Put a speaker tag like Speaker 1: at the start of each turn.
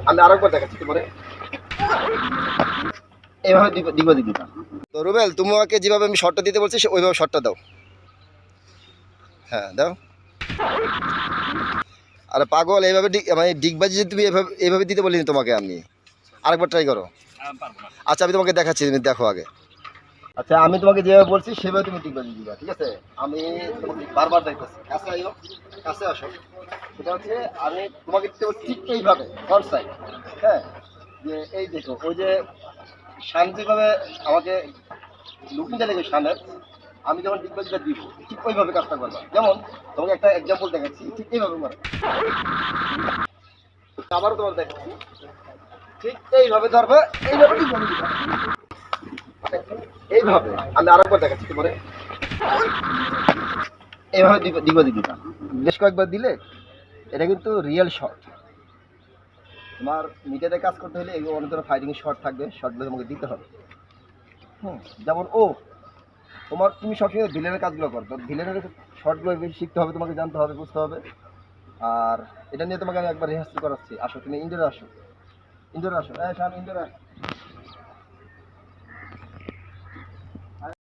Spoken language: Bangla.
Speaker 1: আমি আরেকবার দেখাচ্ছি তোমারে। এইভাবে দিব দিবা। তো রুবেল, তুমি আমাকে যেভাবে আমি শটটা দিতে বলছি ওইভাবে শটটা দাও। হ্যাঁ দাও। আরে পাগল, এইভাবে মানে ডিগবাজি যদি তুমি এভাবে এইভাবে দিতে বলিনি তোমাকে আমি। আরেকবার ট্রাই করো। আচ্ছা আমি তোমাকে দেখাচ্ছি, তুমি দেখো আগে। আচ্ছা আমি তোমাকে যেভাবে বলছি সেভাবে তুমি ডিগবাজি দিবা, ঠিক আছে? আমি তোমাকে বারবার দেখতেছি, কাছে আইও, কাছে আসো। সেটা হচ্ছে আমি তোমাকে দিতে বলছি ঠিক এইভাবে ফ্রন্ট সাইড। হ্যাঁ, যে এই দেখো ওই যে শান যেভাবে আমাকে লুকিংটা দেখবে শানের, আমি যখন ডিগবাজিটা দিব ঠিক ওইভাবে কাজটা করবা। যেমন তোমাকে একটা এক্সাম্পল দেখাচ্ছি, ঠিক এইভাবে মারো। আবারও তোমার দেখাচ্ছি, ঠিক এইভাবে ধরবে, এইভাবে ডিগবাজি দিবা। এইভাবে আমি আরেকবার দেখাচ্ছি তোমারে। এইভাবে ডিগবাজি দিবা। বেশ কয়েকবার দিলে এটা কিন্তু রিয়েল শট। তোমার মিডিয়াতে কাজ করতে হলে এগুলো অনেক ধরনের ফাইটিং শট থাকবে, শটগুলো তোমাকে দিতে হবে। হুম, যেমন তোমার তুমি সবসময় ভিলেনের কাজগুলো করো, তো ভিলেনের শর্টগুলো বেশি শিখতে হবে, তোমাকে জানতে হবে, বুঝতে হবে। আর এটা নিয়ে তোমাকে আমি একবার রিহার্সাল করাচ্ছি। আসো তুমি ইনডোরে আসো, ইনডোরে আসো, হ্যাঁ ইনডোরে আসো।